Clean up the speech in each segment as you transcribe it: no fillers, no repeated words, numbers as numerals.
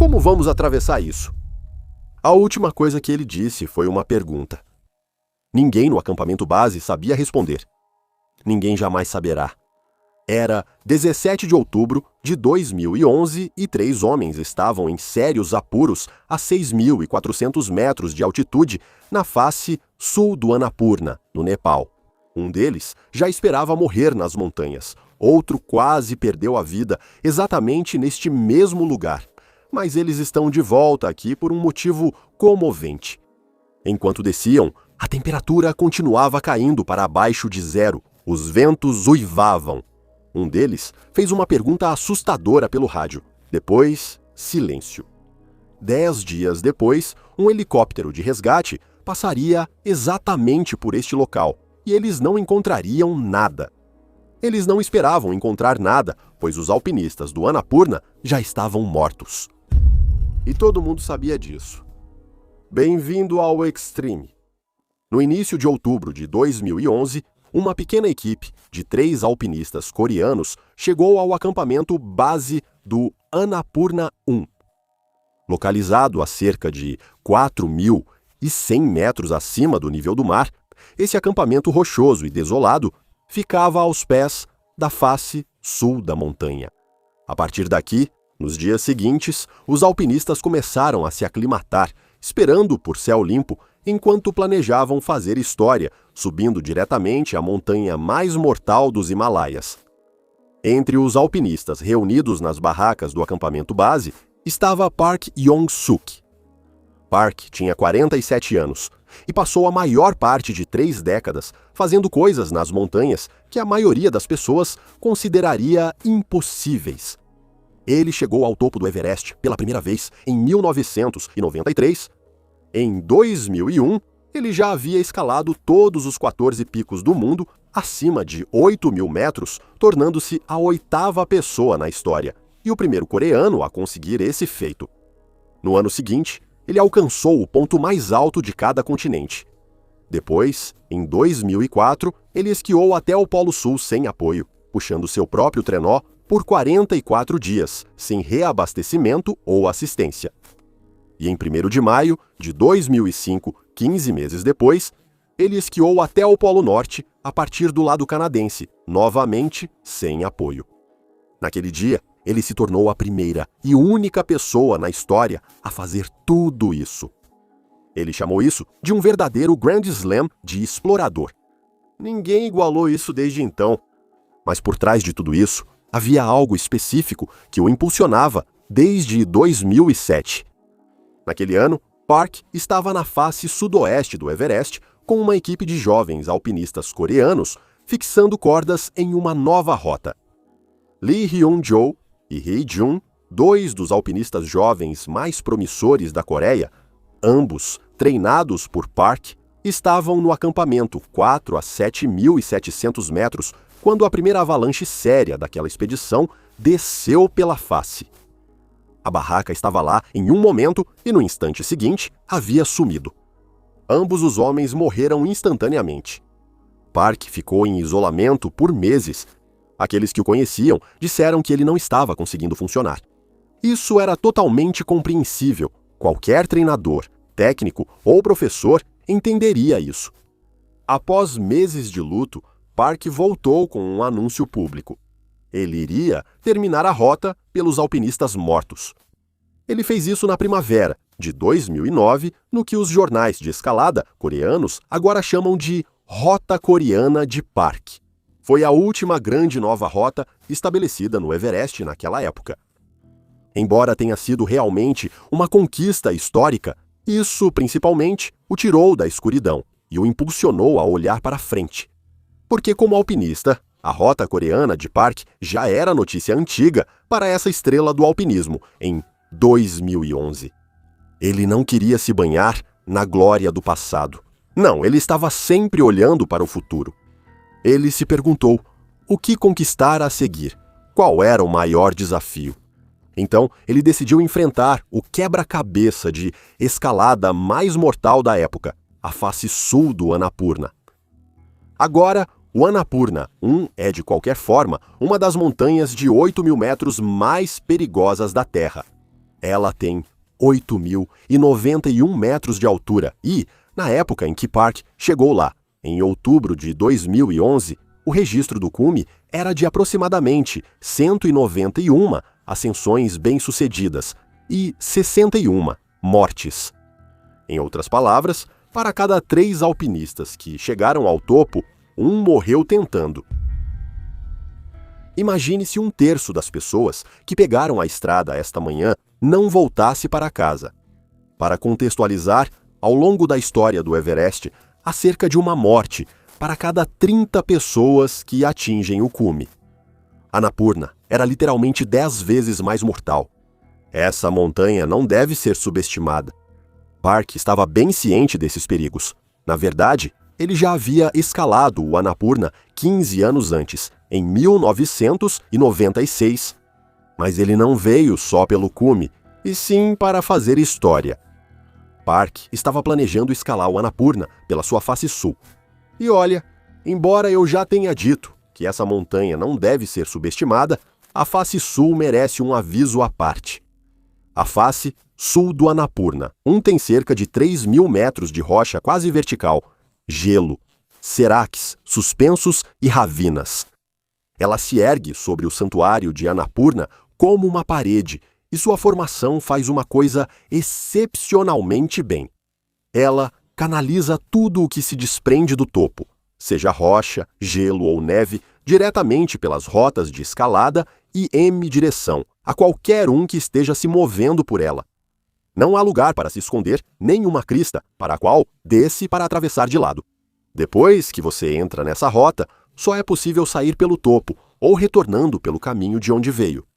Como vamos atravessar isso? A última coisa que ele disse foi uma pergunta. Ninguém no acampamento base sabia responder. Ninguém jamais saberá. Era 17 de outubro de 2011 e 3 homens estavam em sérios apuros a 6.400 metros de altitude na face sul do Annapurna, no Nepal. Um deles já esperava morrer nas montanhas. Outro quase perdeu a vida exatamente neste mesmo lugar. Mas eles estão de volta aqui por um motivo comovente. Enquanto desciam, a temperatura continuava caindo para abaixo de zero. Os ventos uivavam. Um deles fez uma pergunta assustadora pelo rádio. Depois, silêncio. 10 dias depois, um helicóptero de resgate passaria exatamente por este local e eles não encontrariam nada. Eles não esperavam encontrar nada, pois os alpinistas do Annapurna já estavam mortos. E todo mundo sabia disso. Bem-vindo ao Extreme. No início de outubro de 2011, uma pequena equipe de 3 alpinistas coreanos chegou ao acampamento base do Annapurna 1. Localizado a cerca de 4.100 metros acima do nível do mar, esse acampamento rochoso e desolado ficava aos pés da face sul da montanha. A partir daqui, nos dias seguintes, os alpinistas começaram a se aclimatar, esperando por céu limpo, enquanto planejavam fazer história, subindo diretamente a montanha mais mortal dos Himalaias. Entre os alpinistas reunidos nas barracas do acampamento base, estava Park Yong-suk. Park tinha 47 anos e passou a maior parte de 3 décadas fazendo coisas nas montanhas que a maioria das pessoas consideraria impossíveis. Ele chegou ao topo do Everest pela primeira vez em 1993. Em 2001, ele já havia escalado todos os 14 picos do mundo acima de 8.000 metros, tornando-se a 8ª pessoa na história e o primeiro coreano a conseguir esse feito. No ano seguinte, ele alcançou o ponto mais alto de cada continente. Depois, em 2004, ele esquiou até o Polo Sul sem apoio, puxando seu próprio trenó por 44 dias, sem reabastecimento ou assistência. E em 1º de maio de 2005, 15 meses depois, ele esquiou até o Polo Norte a partir do lado canadense, novamente sem apoio. Naquele dia, ele se tornou a primeira e única pessoa na história a fazer tudo isso. Ele chamou isso de um verdadeiro Grand Slam de explorador. Ninguém igualou isso desde então. Mas por trás de tudo isso, havia algo específico que o impulsionava desde 2007. Naquele ano, Park estava na face sudoeste do Everest com uma equipe de jovens alpinistas coreanos fixando cordas em uma nova rota. Lee Hyun-jo e Hee Jun, 2 dos alpinistas jovens mais promissores da Coreia, ambos treinados por Park, estavam no acampamento 4 a 7.700 metros quando a primeira avalanche séria daquela expedição desceu pela face. A barraca estava lá em um momento e no instante seguinte havia sumido. Ambos os homens morreram instantaneamente. Park ficou em isolamento por meses. Aqueles que o conheciam disseram que ele não estava conseguindo funcionar. Isso era totalmente compreensível. Qualquer treinador, técnico ou professor entenderia isso. Após meses de luto, Park voltou com um anúncio público. Ele iria terminar a rota pelos alpinistas mortos. Ele fez isso na primavera de 2009, no que os jornais de escalada coreanos agora chamam de Rota Coreana de Park. Foi a última grande nova rota estabelecida no Everest naquela época. Embora tenha sido realmente uma conquista histórica, isso principalmente o tirou da escuridão e o impulsionou a olhar para frente. Porque como alpinista, a Rota Coreana de Park já era notícia antiga para essa estrela do alpinismo em 2011. Ele não queria se banhar na glória do passado. Não, ele estava sempre olhando para o futuro. Ele se perguntou o que conquistar a seguir, qual era o maior desafio. Então, ele decidiu enfrentar o quebra-cabeça de escalada mais mortal da época, a face sul do Annapurna. Agora, o Annapurna 1 é, de qualquer forma, uma das montanhas de 8.000 metros mais perigosas da Terra. Ela tem 8.091 metros de altura e, na época em que Park chegou lá, em outubro de 2011, o registro do cume era de aproximadamente 191 ascensões bem-sucedidas e 61 mortes. Em outras palavras, para cada 3 alpinistas que chegaram ao topo, um morreu tentando. Imagine se 1/3 das pessoas que pegaram a estrada esta manhã não voltasse para casa. Para contextualizar, ao longo da história do Everest, há cerca de uma morte para cada 30 pessoas que atingem o cume. Annapurna era literalmente 10 vezes mais mortal. Essa montanha não deve ser subestimada. Park estava bem ciente desses perigos. Na verdade, ele já havia escalado o Annapurna 15 anos antes, em 1996. Mas ele não veio só pelo cume, e sim para fazer história. Park estava planejando escalar o Annapurna pela sua face sul. E olha, embora eu já tenha dito que essa montanha não deve ser subestimada, a face sul merece um aviso à parte. A face sul do Annapurna tem cerca de 3.000 metros de rocha quase vertical, gelo, seracs suspensos e ravinas. Ela se ergue sobre o santuário de Annapurna como uma parede, e sua formação faz uma coisa excepcionalmente bem. Ela canaliza tudo o que se desprende do topo, seja rocha, gelo ou neve, diretamente pelas rotas de escalada e direção a qualquer um que esteja se movendo por ela. Não há lugar para se esconder, nem uma crista para a qual desce para atravessar de lado. Depois que você entra nessa rota, só é possível sair pelo topo ou retornando pelo caminho de onde veio.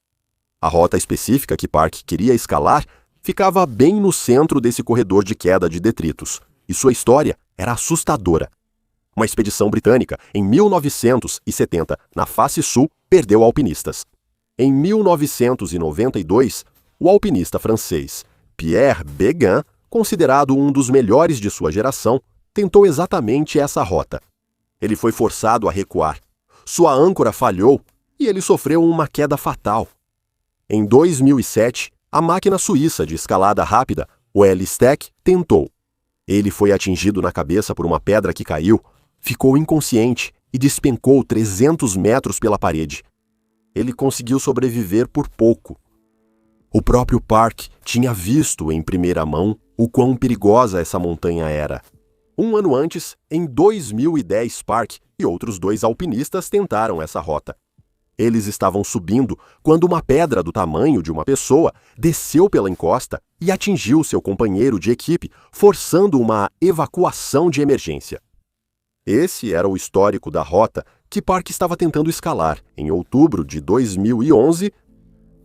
A rota específica que Park queria escalar ficava bem no centro desse corredor de queda de detritos, e sua história era assustadora. Uma expedição britânica, em 1970, na face sul, perdeu alpinistas. Em 1992, o alpinista francês Pierre Béguin, considerado um dos melhores de sua geração, tentou exatamente essa rota. Ele foi forçado a recuar. Sua âncora falhou e ele sofreu uma queda fatal. Em 2007, a máquina suíça de escalada rápida, o L-Stack, tentou. Ele foi atingido na cabeça por uma pedra que caiu, ficou inconsciente e despencou 300 metros pela parede. Ele conseguiu sobreviver por pouco. O próprio Park tinha visto em primeira mão o quão perigosa essa montanha era. Um ano antes, em 2010, Park e outros 2 alpinistas tentaram essa rota. Eles estavam subindo quando uma pedra do tamanho de uma pessoa desceu pela encosta e atingiu seu companheiro de equipe, forçando uma evacuação de emergência. Esse era o histórico da rota que Park estava tentando escalar em outubro de 2011.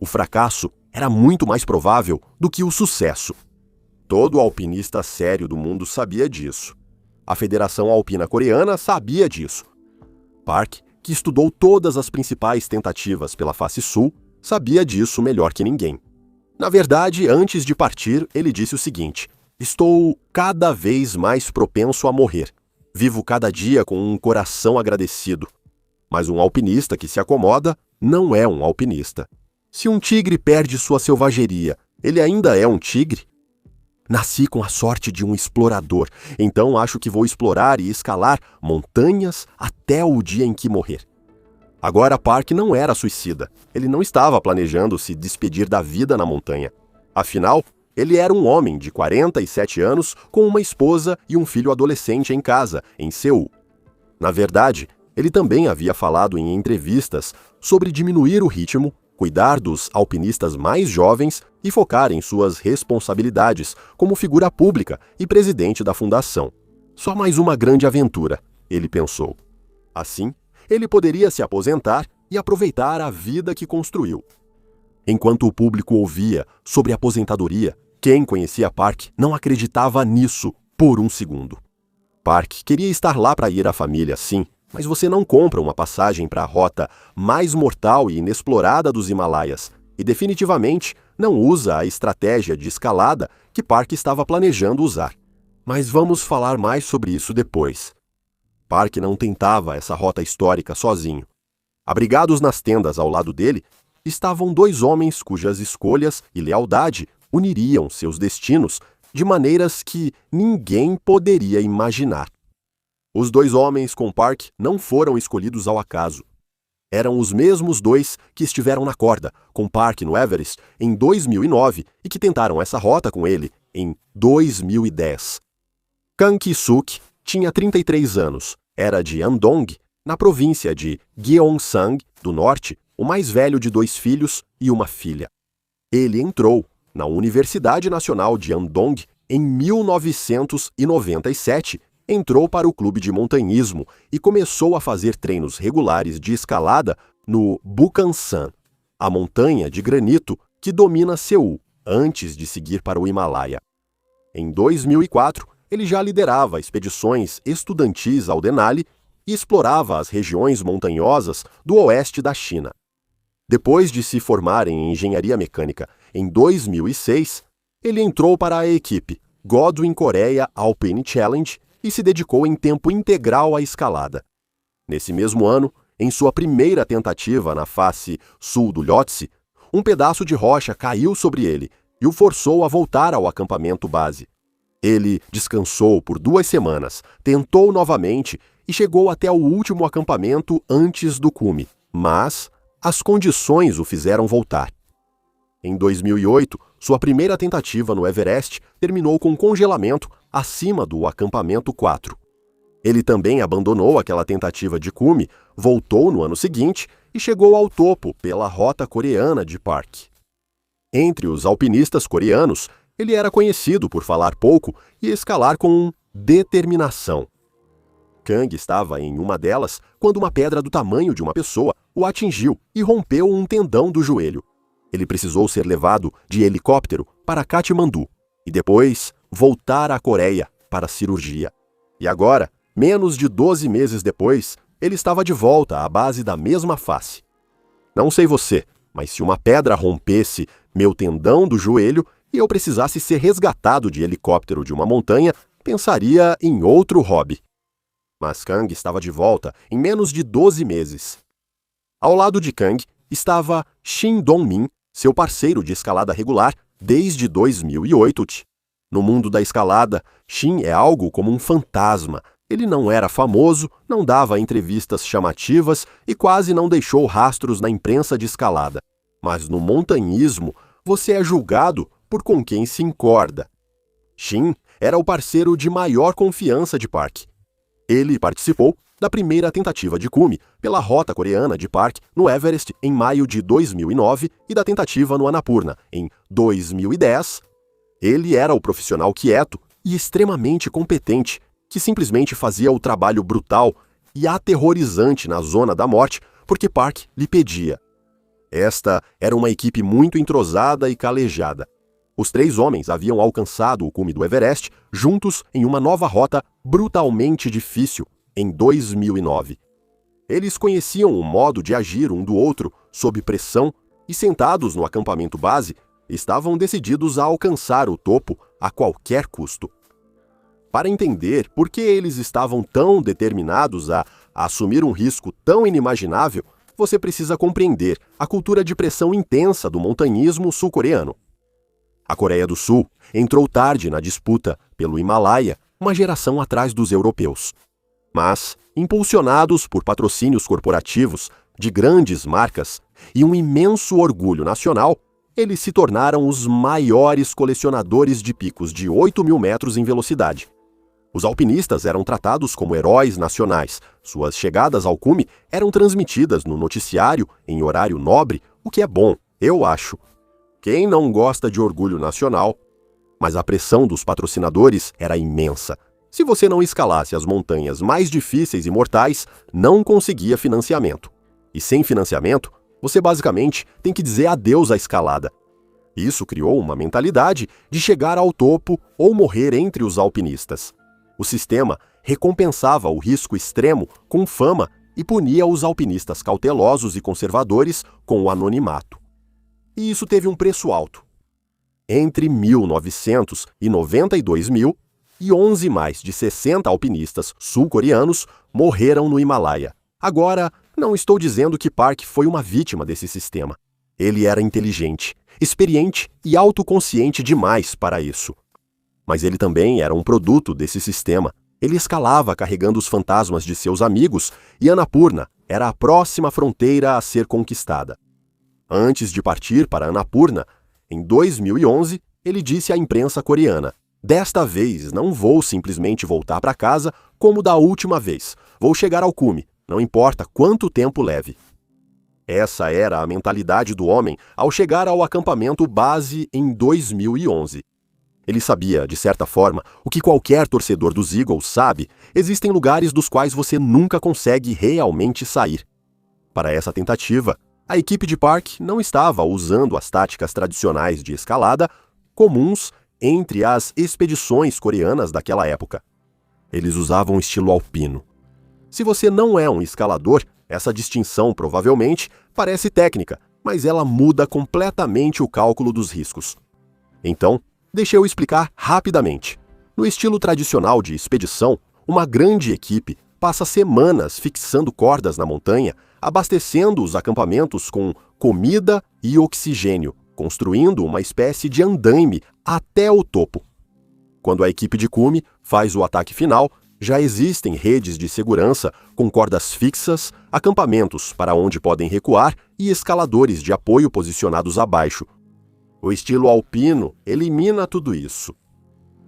O fracasso era muito mais provável do que o sucesso. Todo alpinista sério do mundo sabia disso. A Federação Alpina Coreana sabia disso. Park, que estudou todas as principais tentativas pela face sul, sabia disso melhor que ninguém. Na verdade, antes de partir, ele disse o seguinte: "Estou cada vez mais propenso a morrer. Vivo cada dia com um coração agradecido. Mas um alpinista que se acomoda não é um alpinista. Se um tigre perde sua selvageria, ele ainda é um tigre? Nasci com a sorte de um explorador, então acho que vou explorar e escalar montanhas até o dia em que morrer." Agora Park não era suicida. Ele não estava planejando se despedir da vida na montanha. Afinal, ele era um homem de 47 anos com uma esposa e um filho adolescente em casa, em Seul. Na verdade, ele também havia falado em entrevistas sobre diminuir o ritmo, cuidar dos alpinistas mais jovens e focar em suas responsabilidades como figura pública e presidente da fundação. Só mais uma grande aventura, ele pensou. Assim, ele poderia se aposentar e aproveitar a vida que construiu. Enquanto o público ouvia sobre a aposentadoria, quem conhecia Park não acreditava nisso por um segundo. Park queria estar lá para ir à família, sim, mas você não compra uma passagem para a rota mais mortal e inexplorada dos Himalaias e definitivamente não usa a estratégia de escalada que Park estava planejando usar. Mas vamos falar mais sobre isso depois. Park não tentava essa rota histórica sozinho. Abrigados nas tendas ao lado dele, estavam 2 homens cujas escolhas e lealdade uniriam seus destinos de maneiras que ninguém poderia imaginar. Os dois homens com Park não foram escolhidos ao acaso. Eram os mesmos dois que estiveram na corda com Park no Everest em 2009 e que tentaram essa rota com ele em 2010. Kang Ki-suk tinha 33 anos, era de Andong, na província de Gyeongsang do Norte, o mais velho de 2 filhos e uma filha. Ele entrou na Universidade Nacional de Andong em 1997, entrou para o clube de montanhismo e começou a fazer treinos regulares de escalada no Bukhansan, a montanha de granito que domina Seul, antes de seguir para o Himalaia. Em 2004, ele já liderava expedições estudantis ao Denali e explorava as regiões montanhosas do oeste da China. Depois de se formar em engenharia mecânica em 2006, ele entrou para a equipe Godwin Korea Alpine Challenge e se dedicou em tempo integral à escalada. Nesse mesmo ano, em sua primeira tentativa na face sul do Lhotse, um pedaço de rocha caiu sobre ele e o forçou a voltar ao acampamento base. Ele descansou por 2 semanas, tentou novamente e chegou até o último acampamento antes do cume, mas as condições o fizeram voltar. Em 2008, sua primeira tentativa no Everest terminou com congelamento acima do acampamento 4. Ele também abandonou aquela tentativa de cume, voltou no ano seguinte e chegou ao topo pela rota coreana de Park. Entre os alpinistas coreanos, ele era conhecido por falar pouco e escalar com determinação. Kang estava em uma delas quando uma pedra do tamanho de uma pessoa o atingiu e rompeu um tendão do joelho. Ele precisou ser levado de helicóptero para Katmandu e depois voltar à Coreia para a cirurgia. E agora, menos de 12 meses depois, ele estava de volta à base da mesma face. Não sei você, mas se uma pedra rompesse meu tendão do joelho e eu precisasse ser resgatado de helicóptero de uma montanha, pensaria em outro hobby. Mas Kang estava de volta em menos de 12 meses. Ao lado de Kang estava Shin Dong-min, seu parceiro de escalada regular desde 2008. No mundo da escalada, Shin é algo como um fantasma. Ele não era famoso, não dava entrevistas chamativas e quase não deixou rastros na imprensa de escalada. Mas no montanhismo, você é julgado por com quem se encorda. Shin era o parceiro de maior confiança de Park. Ele participou da primeira tentativa de cume pela rota coreana de Park no Everest em maio de 2009 e da tentativa no Annapurna em 2010. Ele era o profissional quieto e extremamente competente que simplesmente fazia o trabalho brutal e aterrorizante na zona da morte porque Park lhe pedia. Esta era uma equipe muito entrosada e calejada. Os 3 homens haviam alcançado o cume do Everest juntos em uma nova rota brutalmente difícil em 2009. Eles conheciam o modo de agir um do outro sob pressão e, sentados no acampamento base, estavam decididos a alcançar o topo a qualquer custo. Para entender por que eles estavam tão determinados a assumir um risco tão inimaginável, você precisa compreender a cultura de pressão intensa do montanhismo sul-coreano. A Coreia do Sul entrou tarde na disputa pelo Himalaia, uma geração atrás dos europeus. Mas, impulsionados por patrocínios corporativos de grandes marcas e um imenso orgulho nacional, eles se tornaram os maiores colecionadores de picos de 8.000 metros em velocidade. Os alpinistas eram tratados como heróis nacionais. Suas chegadas ao cume eram transmitidas no noticiário em horário nobre, o que é bom, eu acho. Quem não gosta de orgulho nacional? Mas a pressão dos patrocinadores era imensa. Se você não escalasse as montanhas mais difíceis e mortais, não conseguia financiamento. E sem financiamento, você basicamente tem que dizer adeus à escalada. Isso criou uma mentalidade de chegar ao topo ou morrer entre os alpinistas. O sistema recompensava o risco extremo com fama e punia os alpinistas cautelosos e conservadores com o anonimato. E isso teve um preço alto. Entre 1990 e 2000, e 11 mais de 60 alpinistas sul-coreanos morreram no Himalaia. Agora, não estou dizendo que Park foi uma vítima desse sistema. Ele era inteligente. experiente e autoconsciente demais para isso. Mas ele também era um produto desse sistema. Ele escalava carregando os fantasmas de seus amigos e Annapurna era a próxima fronteira a ser conquistada. Antes de partir para Annapurna, em 2011, ele disse à imprensa coreana: "Desta vez não vou simplesmente voltar para casa como da última vez. Vou chegar ao cume, não importa quanto tempo leve." Essa era a mentalidade do homem ao chegar ao acampamento base em 2011. Ele sabia, de certa forma, o que qualquer torcedor dos Eagles sabe: existem lugares dos quais você nunca consegue realmente sair. Para essa tentativa, a equipe de Park não estava usando as táticas tradicionais de escalada comuns entre as expedições coreanas daquela época. Eles usavam o estilo alpino. Se você não é um escalador, essa distinção provavelmente parece técnica, mas ela muda completamente o cálculo dos riscos. Então, deixa eu explicar rapidamente. No estilo tradicional de expedição, uma grande equipe passa semanas fixando cordas na montanha, abastecendo os acampamentos com comida e oxigênio, construindo uma espécie de andaime até o topo. Quando a equipe de cume faz o ataque final, já existem redes de segurança com cordas fixas, acampamentos para onde podem recuar e escaladores de apoio posicionados abaixo. O estilo alpino elimina tudo isso.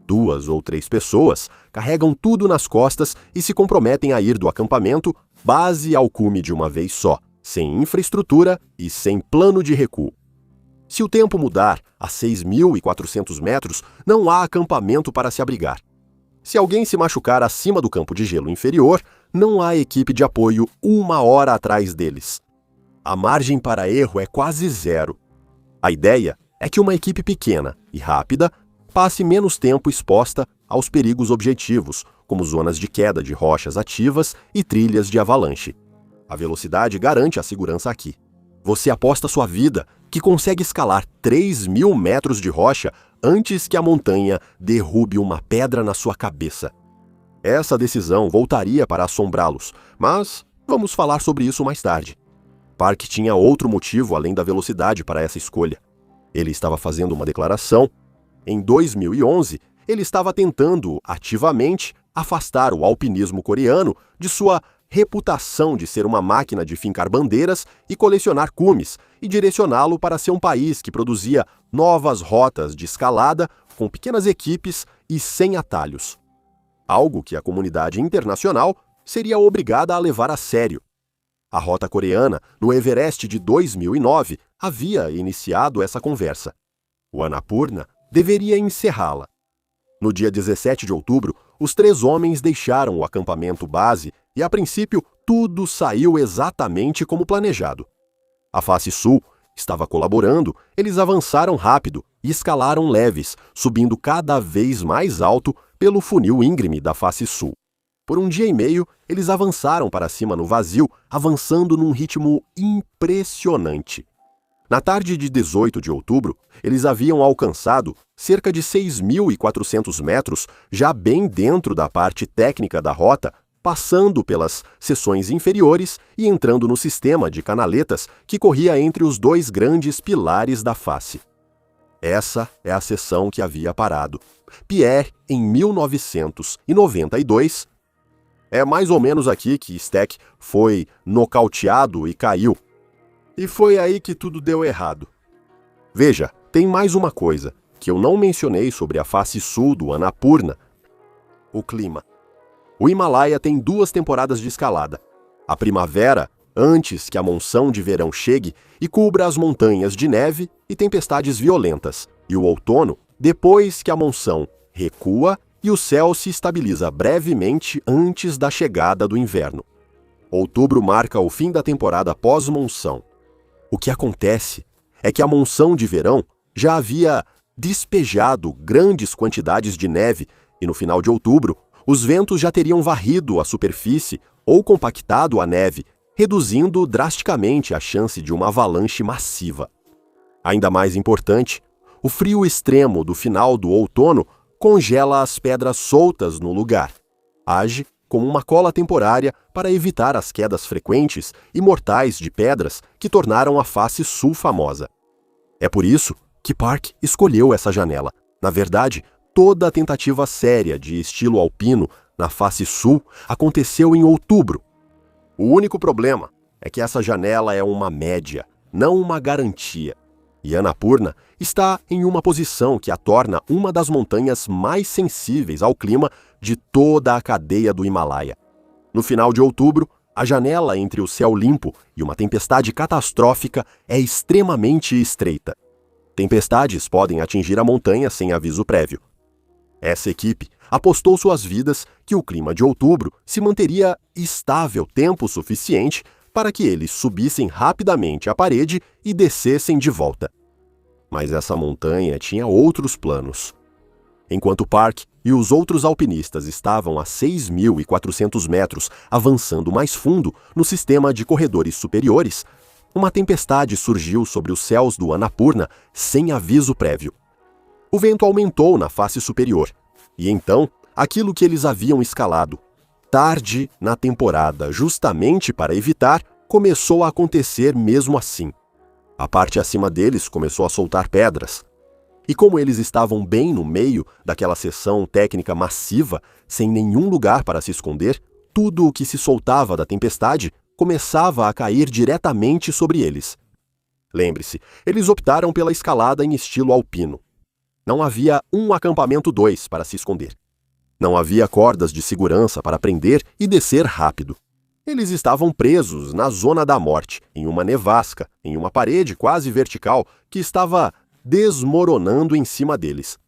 2 ou 3 pessoas carregam tudo nas costas e se comprometem a ir do acampamento base ao cume de uma vez só, sem infraestrutura e sem plano de recuo. Se o tempo mudar a 6.400 metros, não há acampamento para se abrigar. Se alguém se machucar acima do campo de gelo inferior, não há equipe de apoio 1 hora atrás deles. A margem para erro é quase zero. A ideia é que uma equipe pequena e rápida passe menos tempo exposta aos perigos objetivos, como zonas de queda de rochas ativas e trilhas de avalanche. A velocidade garante a segurança aqui. Você aposta sua vida que consegue escalar 3.000 metros de rocha antes que a montanha derrube uma pedra na sua cabeça. Essa decisão voltaria para assombrá-los, mas vamos falar sobre isso mais tarde. Park tinha outro motivo além da velocidade para essa escolha. Ele estava fazendo uma declaração. Em 2011, ele estava tentando ativamente afastar o alpinismo coreano de sua reputação de ser uma máquina de fincar bandeiras e colecionar cumes, e direcioná-lo para ser um país que produzia novas rotas de escalada com pequenas equipes e sem atalhos. Algo que a comunidade internacional seria obrigada a levar a sério. A rota coreana no Everest de 2009 havia iniciado essa conversa. O Annapurna deveria encerrá-la. No dia 17 de outubro, os 3 homens deixaram o acampamento base e, a princípio, tudo saiu exatamente como planejado. A face sul estava colaborando, eles avançaram rápido e escalaram leves, subindo cada vez mais alto pelo funil íngreme da face sul. Por 1 dia e meio, eles avançaram para cima no vazio, avançando num ritmo impressionante. Na tarde de 18 de outubro, eles haviam alcançado cerca de 6.400 metros, já bem dentro da parte técnica da rota, passando pelas seções inferiores e entrando no sistema de canaletas que corria entre os 2 grandes pilares da face. Essa é a seção que havia parado. Pierre, em 1992, é mais ou menos aqui que Stack foi nocauteado e caiu. E foi aí que tudo deu errado. Veja, tem mais uma coisa que eu não mencionei sobre a face sul do Annapurna: o clima. O Himalaia tem 2 temporadas de escalada. A primavera, antes que a monção de verão chegue e cubra as montanhas de neve e tempestades violentas, e o outono, depois que a monção recua e o céu se estabiliza brevemente antes da chegada do inverno. Outubro marca o fim da temporada pós-monção. O que acontece é que a monção de verão já havia despejado grandes quantidades de neve e no final de outubro, os ventos já teriam varrido a superfície ou compactado a neve, reduzindo drasticamente a chance de uma avalanche massiva. Ainda mais importante, o frio extremo do final do outono congela as pedras soltas no lugar. Age como uma cola temporária para evitar as quedas frequentes e mortais de pedras que tornaram a face sul famosa. É por isso que Park escolheu essa janela. Na verdade, toda a tentativa séria de estilo alpino na face sul aconteceu em outubro. O único problema é que essa janela é uma média, não uma garantia. E Annapurna está em uma posição que a torna uma das montanhas mais sensíveis ao clima de toda a cadeia do Himalaia. No final de outubro, a janela entre o céu limpo e uma tempestade catastrófica é extremamente estreita. Tempestades podem atingir a montanha sem aviso prévio. Essa equipe apostou suas vidas que o clima de outubro se manteria estável tempo suficiente para que eles subissem rapidamente a parede e descessem de volta. Mas essa montanha tinha outros planos. Enquanto Park e os outros alpinistas estavam a 6.400 metros avançando mais fundo no sistema de corredores superiores, uma tempestade surgiu sobre os céus do Annapurna sem aviso prévio. O vento aumentou na face superior, e então aquilo que eles haviam escalado tarde na temporada, justamente para evitar, começou a acontecer mesmo assim. A parte acima deles começou a soltar pedras. E como eles estavam bem no meio daquela seção técnica massiva, sem nenhum lugar para se esconder, tudo o que se soltava da tempestade começava a cair diretamente sobre eles. Lembre-se, eles optaram pela escalada em estilo alpino. Não havia um acampamento 2 para se esconder. Não havia cordas de segurança para prender e descer rápido. Eles estavam presos na zona da morte, em uma nevasca, em uma parede quase vertical que estava desmoronando em cima deles.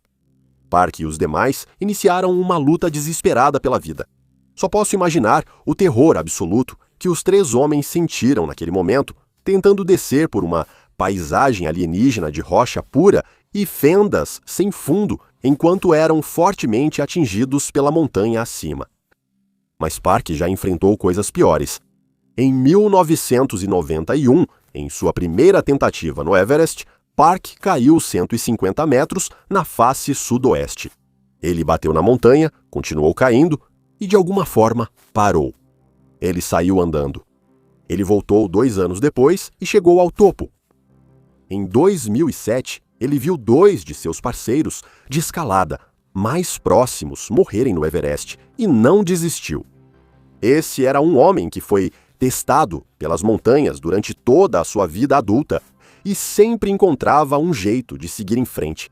Park e os demais iniciaram uma luta desesperada pela vida. Só posso imaginar o terror absoluto que os 3 homens sentiram naquele momento, tentando descer por uma paisagem alienígena de rocha pura e fendas sem fundo, enquanto eram fortemente atingidos pela montanha acima. Mas Park já enfrentou coisas piores. Em 1991, em sua primeira tentativa no Everest, Park caiu 150 metros na face sudoeste. Ele bateu na montanha, continuou caindo e, de alguma forma, parou. Ele saiu andando. Ele voltou 2 anos depois e chegou ao topo. Em 2007, ele viu 2 de seus parceiros de escalada mais próximos morrerem no Everest e não desistiu. Esse era um homem que foi testado pelas montanhas durante toda a sua vida adulta e sempre encontrava um jeito de seguir em frente.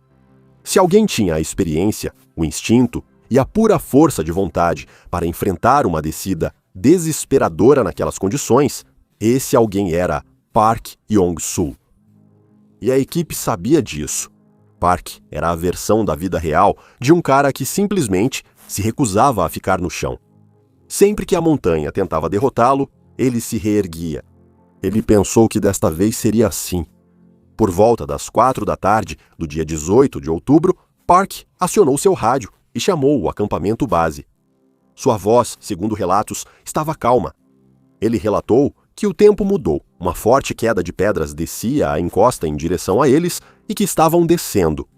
Se alguém tinha a experiência, o instinto e a pura força de vontade para enfrentar uma descida desesperadora naquelas condições, esse alguém era Park Yong-sul. E a equipe sabia disso. Park era a versão da vida real de um cara que simplesmente se recusava a ficar no chão. Sempre que a montanha tentava derrotá-lo, ele se reerguia. Ele pensou que desta vez seria assim. Por volta das 4 da tarde do dia 18 de outubro, Park acionou seu rádio e chamou o acampamento base. Sua voz, segundo relatos, estava calma. Ele relatou que o tempo mudou. Uma forte queda de pedras descia a encosta em direção a eles e que estavam descendo.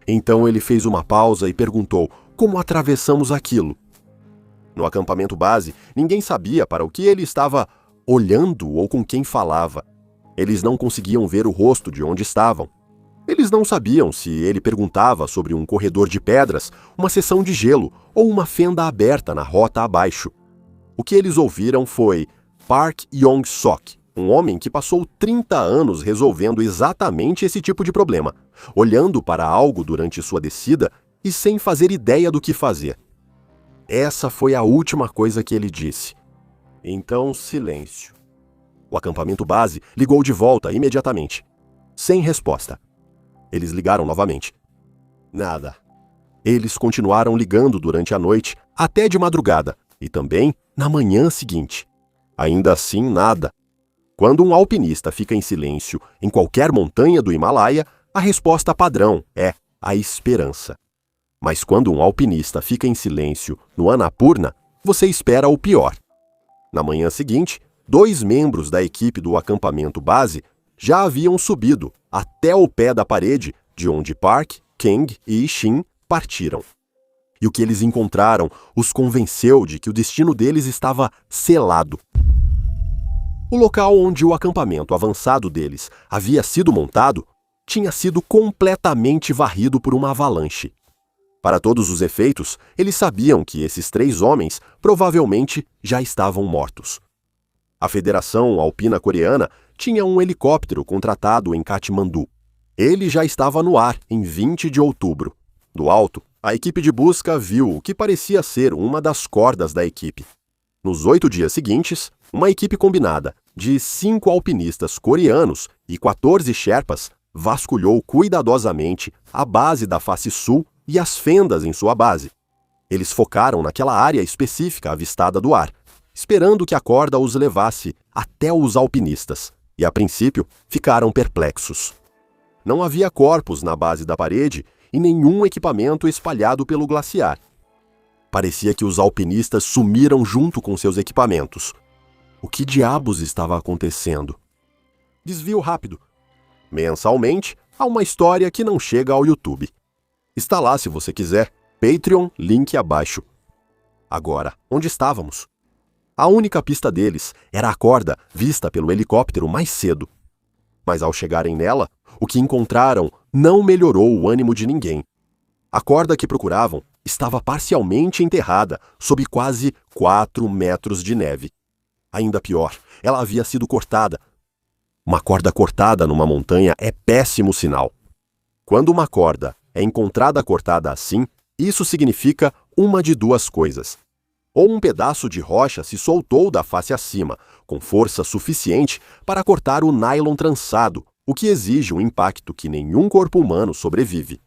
Então ele fez uma pausa e perguntou como atravessamos aquilo. No acampamento base, ninguém sabia para o que ele estava olhando ou com quem falava. Eles não conseguiam ver o rosto de onde estavam. Eles não sabiam se ele perguntava sobre um corredor de pedras, uma seção de gelo ou uma fenda aberta na rota abaixo. O que eles ouviram foi Park Yong-sok, um homem que passou 30 anos resolvendo exatamente esse tipo de problema, olhando para algo durante sua descida e sem fazer ideia do que fazer. Essa foi a última coisa que ele disse. Então, silêncio. O acampamento base ligou de volta imediatamente. Sem resposta. Eles ligaram novamente. Nada. Eles continuaram ligando durante a noite, até de madrugada, e também na manhã seguinte. Ainda assim, nada. Quando um alpinista fica em silêncio em qualquer montanha do Himalaia, a resposta padrão é a esperança. Mas quando um alpinista fica em silêncio no Annapurna, você espera o pior. Na manhã seguinte, 2 membros da equipe do acampamento base já haviam subido até o pé da parede de onde Park, Kang e Shin partiram. E o que eles encontraram os convenceu de que o destino deles estava selado. O local onde o acampamento avançado deles havia sido montado tinha sido completamente varrido por uma avalanche. Para todos os efeitos, eles sabiam que esses 3 homens provavelmente já estavam mortos. A Federação Alpina Coreana tinha um helicóptero contratado em Katmandu. Ele já estava no ar em 20 de outubro. Do alto, a equipe de busca viu o que parecia ser uma das cordas da equipe. Nos 8 dias seguintes, uma equipe combinada de 5 alpinistas coreanos e 14 sherpas vasculhou cuidadosamente a base da face sul e as fendas em sua base. Eles focaram naquela área específica avistada do ar, esperando que a corda os levasse até os alpinistas, e a princípio ficaram perplexos. Não havia corpos na base da parede e nenhum equipamento espalhado pelo glaciar. Parecia que os alpinistas sumiram junto com seus equipamentos. O que diabos estava acontecendo? Desvio rápido. Mensalmente, há uma história que não chega ao YouTube. Está lá se você quiser. Patreon, link abaixo. Agora, onde estávamos? A única pista deles era a corda vista pelo helicóptero mais cedo. Mas ao chegarem nela, o que encontraram não melhorou o ânimo de ninguém. A corda que procuravam estava parcialmente enterrada sob quase 4 metros de neve. Ainda pior, ela havia sido cortada. Uma corda cortada numa montanha é péssimo sinal. Quando uma corda é encontrada cortada assim, isso significa uma de 2 coisas. Ou um pedaço de rocha se soltou da face acima, com força suficiente para cortar o nylon trançado, o que exige um impacto que nenhum corpo humano sobrevive.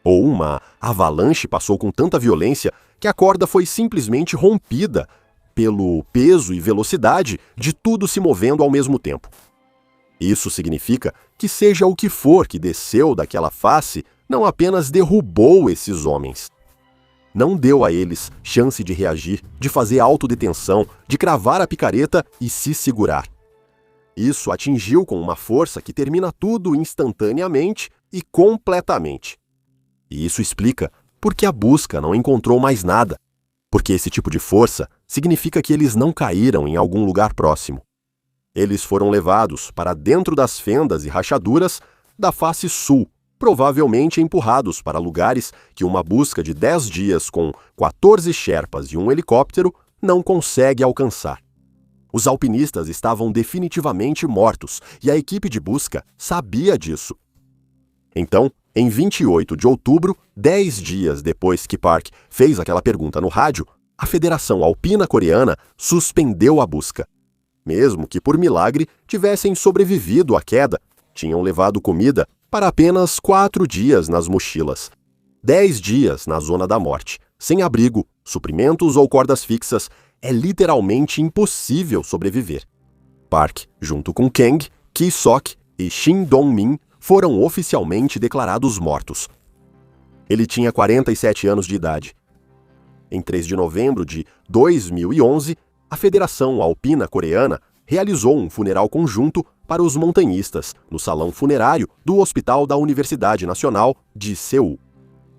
Ou uma avalanche passou com tanta violência que a corda foi simplesmente rompida pelo peso e velocidade de tudo se movendo ao mesmo tempo. Isso significa que seja o que for que desceu daquela face, não apenas derrubou esses homens. Não deu a eles chance de reagir, de fazer autodetenção, de cravar a picareta e se segurar. Isso atingiu com uma força que termina tudo instantaneamente e completamente. E isso explica por que a busca não encontrou mais nada, porque esse tipo de força significa que eles não caíram em algum lugar próximo. Eles foram levados para dentro das fendas e rachaduras da face sul, provavelmente empurrados para lugares que uma busca de 10 dias com 14 sherpas e um helicóptero não consegue alcançar. Os alpinistas estavam definitivamente mortos e a equipe de busca sabia disso. Então, em 28 de outubro, 10 dias depois que Park fez aquela pergunta no rádio, a Federação Alpina Coreana suspendeu a busca. Mesmo que por milagre tivessem sobrevivido à queda, tinham levado comida para apenas 4 dias nas mochilas. 10 dias na zona da morte, sem abrigo, suprimentos ou cordas fixas, é literalmente impossível sobreviver. Park, junto com Kang, Ki-sok e Shin Dong-min, foram oficialmente declarados mortos. Ele tinha 47 anos de idade. Em 3 de novembro de 2011, a Federação Alpina Coreana realizou um funeral conjunto para os montanhistas no salão funerário do Hospital da Universidade Nacional de Seul.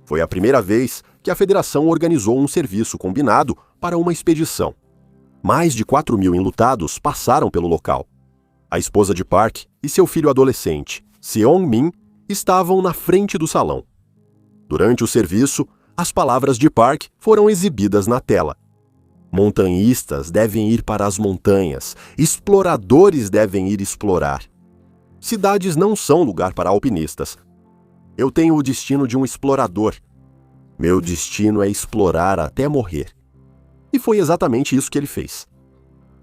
Foi a primeira vez que a federação organizou um serviço combinado para uma expedição. Mais de 4.000 enlutados passaram pelo local. A esposa de Park e seu filho adolescente, Seong-min, estavam na frente do salão. Durante o serviço, as palavras de Park foram exibidas na tela. Montanhistas devem ir para as montanhas, exploradores devem ir explorar. Cidades não são lugar para alpinistas. Eu tenho o destino de um explorador. Meu destino é explorar até morrer. E foi exatamente isso que ele fez.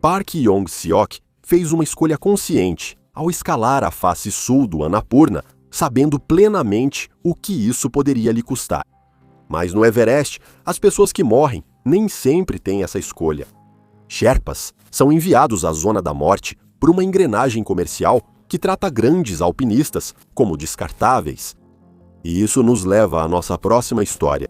Park Yong-seok fez uma escolha consciente ao escalar a face sul do Annapurna, sabendo plenamente o que isso poderia lhe custar. Mas no Everest, as pessoas que morrem nem sempre têm essa escolha. Sherpas são enviados à zona da morte por uma engrenagem comercial que trata grandes alpinistas como descartáveis. E isso nos leva à nossa próxima história.